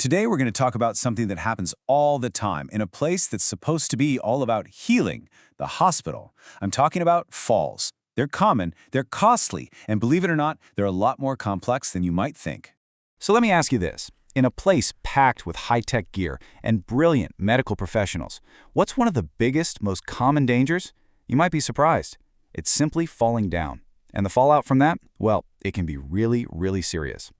Today we're going to talk about something that happens all the time in a place that's supposed to be all about healing, the hospital. I'm talking about falls. They're common, they're costly, and believe it or not, they're a lot more complex than you might think. So let me ask you this. In a place packed with high-tech gear and brilliant medical professionals, what's one of the biggest, most common dangers? You might be surprised. It's simply falling down. And the fallout from that? Well, it can be really, really serious.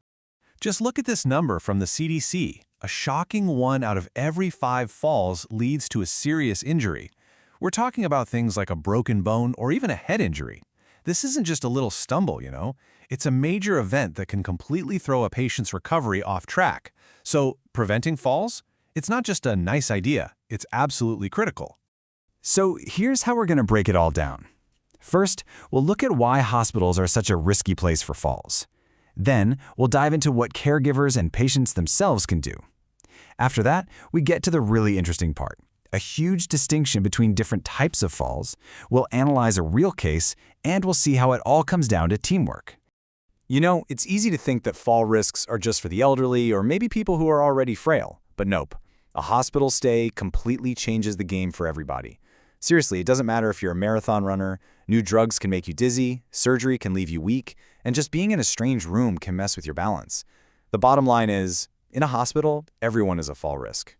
Just look at this number from the CDC. A shocking 1 out of every 5 falls leads to a serious injury. We're talking about things like a broken bone or even a head injury. This isn't just a little stumble, you know. It's a major event that can completely throw a patient's recovery off track. So, preventing falls? It's not just a nice idea, it's absolutely critical. So here's how we're going to break it all down. First, we'll look at why hospitals are such a risky place for falls. Then, we'll dive into what caregivers and patients themselves can do. After that, we get to the really interesting part, a huge distinction between different types of falls. We'll analyze a real case, and we'll see how it all comes down to teamwork. You know, it's easy to think that fall risks are just for the elderly or maybe people who are already frail, but nope. A hospital stay completely changes the game for everybody. Seriously, it doesn't matter if you're a marathon runner, new drugs can make you dizzy, surgery can leave you weak, and just being in a strange room can mess with your balance. The bottom line is, in a hospital, everyone is a fall risk.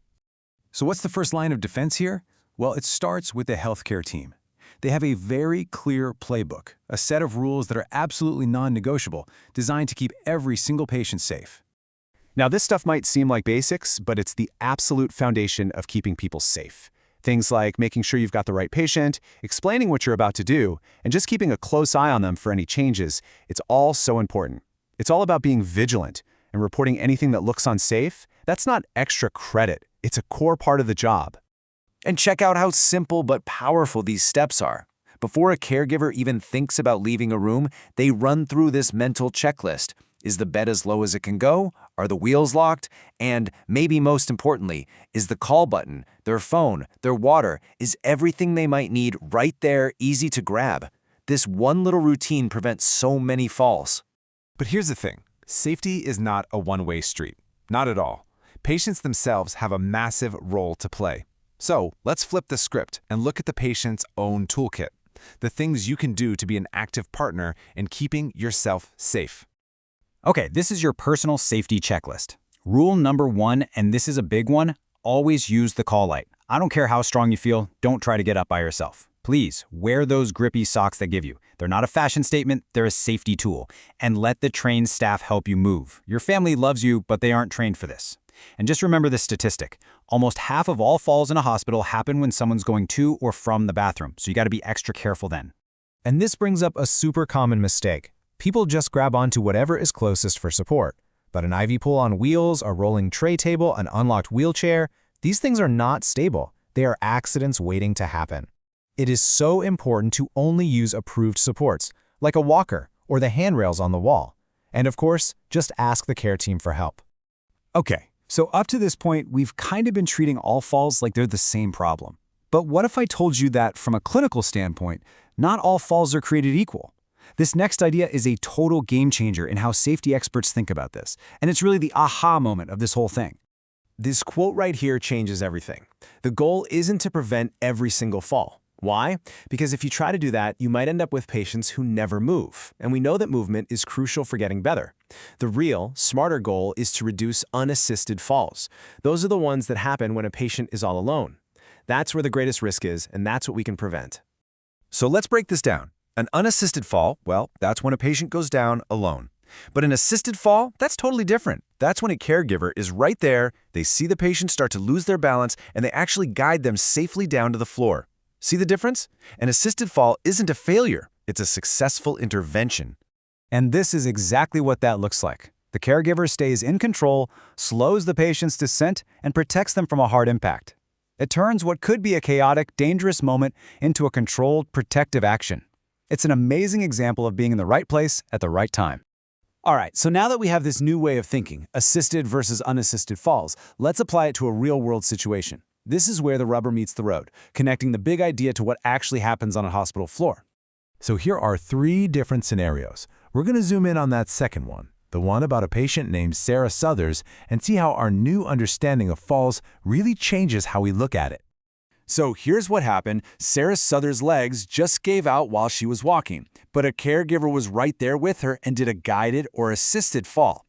So what's the first line of defense here? Well, it starts with the healthcare team. They have a very clear playbook, a set of rules that are absolutely non-negotiable, designed to keep every single patient safe. Now, this stuff might seem like basics, but it's the absolute foundation of keeping people safe. Things like making sure you've got the right patient, explaining what you're about to do, and just keeping a close eye on them for any changes. It's all so important. It's all about being vigilant and reporting anything that looks unsafe. That's not extra credit. It's a core part of the job. And check out how simple but powerful these steps are. Before a caregiver even thinks about leaving a room, they run through this mental checklist. Is the bed as low as it can go? Are the wheels locked? And maybe most importantly, is the call button, their phone, their water, is everything they might need right there, easy to grab? This one little routine prevents so many falls. But here's the thing. Safety is not a one-way street. Not at all. Patients themselves have a massive role to play. So let's flip the script and look at the patient's own toolkit. The things you can do to be an active partner in keeping yourself safe. Okay, this is your personal safety checklist. Rule number 1, and this is a big one, always use the call light. I don't care how strong you feel, don't try to get up by yourself. Please, wear those grippy socks they give you. They're not a fashion statement, they're a safety tool. And let the trained staff help you move. Your family loves you, but they aren't trained for this. And just remember this statistic. Almost half of all falls in a hospital happen when someone's going to or from the bathroom, so you gotta be extra careful then. And this brings up a super common mistake. People just grab onto whatever is closest for support. But an IV pull on wheels, a rolling tray table, an unlocked wheelchair, these things are not stable. They are accidents waiting to happen. It is so important to only use approved supports, like a walker or the handrails on the wall. And of course, just ask the care team for help. Okay, so up to this point, we've kind of been treating all falls like they're the same problem. But what if I told you that from a clinical standpoint, not all falls are created equal? This next idea is a total game changer in how safety experts think about this, and it's really the aha moment of this whole thing. This quote right here changes everything. The goal isn't to prevent every single fall. Why? Because if you try to do that, you might end up with patients who never move, and we know that movement is crucial for getting better. The real, smarter goal is to reduce unassisted falls. Those are the ones that happen when a patient is all alone. That's where the greatest risk is, and that's what we can prevent. So let's break this down. An unassisted fall, well, that's when a patient goes down alone. But an assisted fall, that's totally different. That's when a caregiver is right there, they see the patient start to lose their balance, and they actually guide them safely down to the floor. See the difference? An assisted fall isn't a failure, it's a successful intervention. And this is exactly what that looks like. The caregiver stays in control, slows the patient's descent, and protects them from a hard impact. It turns what could be a chaotic, dangerous moment into a controlled, protective action. It's an amazing example of being in the right place at the right time. All right, so now that we have this new way of thinking, assisted versus unassisted falls, let's apply it to a real-world situation. This is where the rubber meets the road, connecting the big idea to what actually happens on a hospital floor. So here are 3 different scenarios. We're going to zoom in on that second one. the one about a patient named Sarah Suthers, and see how our new understanding of falls really changes how we look at it. So here's what happened. Sarah Suthers' legs just gave out while she was walking, but a caregiver was right there with her and did a guided or assisted fall.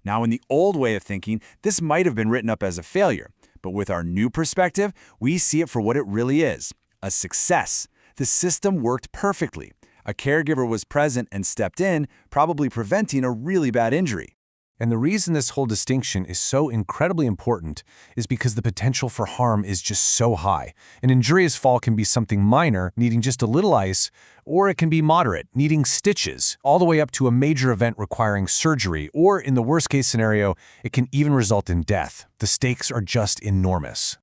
Now, in the old way of thinking, this might have been written up as a failure, but with our new perspective, we see it for what it really is, a success. The system worked perfectly. A caregiver was present and stepped in, probably preventing a really bad injury. And the reason this whole distinction is so incredibly important is because the potential for harm is just so high. An injurious fall can be something minor, needing just a little ice, or it can be moderate, needing stitches, all the way up to a major event requiring surgery, or in the worst-case scenario, it can even result in death. The stakes are just enormous.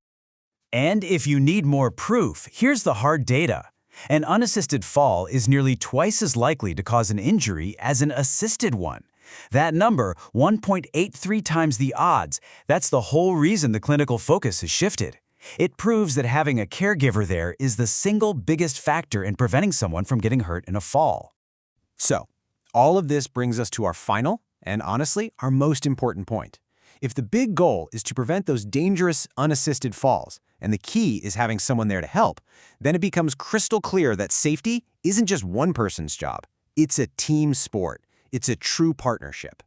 And if you need more proof, here's the hard data. An unassisted fall is nearly twice as likely to cause an injury as an assisted one. That number, 1.83 times the odds, that's the whole reason the clinical focus has shifted. It proves that having a caregiver there is the single biggest factor in preventing someone from getting hurt in a fall. So, all of this brings us to our final, and honestly, our most important point. If the big goal is to prevent those dangerous, unassisted falls, and the key is having someone there to help, then it becomes crystal clear that safety isn't just one person's job. It's a team sport. It's a true partnership.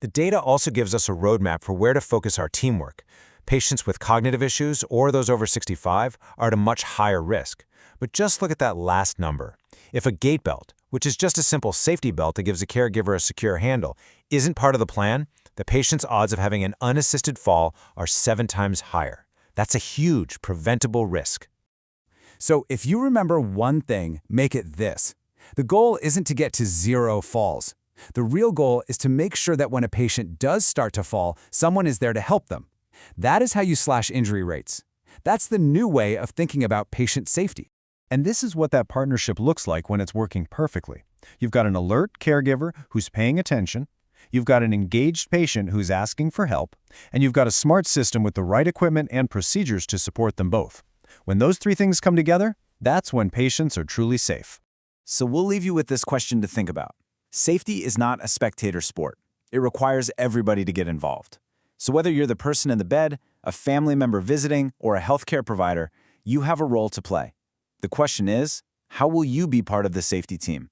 The data also gives us a roadmap for where to focus our teamwork. Patients with cognitive issues or those over 65 are at a much higher risk. But just look at that last number. If a gait belt, which is just a simple safety belt that gives a caregiver a secure handle, isn't part of the plan, the patient's odds of having an unassisted fall are 7 times higher. That's a huge preventable risk. So if you remember one thing, make it this. The goal isn't to get to 0 falls. The real goal is to make sure that when a patient does start to fall, someone is there to help them. That is how you slash injury rates. That's the new way of thinking about patient safety. And this is what that partnership looks like when it's working perfectly. You've got an alert caregiver who's paying attention, you've got an engaged patient who's asking for help, and you've got a smart system with the right equipment and procedures to support them both. When those 3 things come together, that's when patients are truly safe. So we'll leave you with this question to think about. Safety is not a spectator sport. It requires everybody to get involved. So whether you're the person in the bed, a family member visiting, or a healthcare provider, you have a role to play. The question is, how will you be part of the safety team?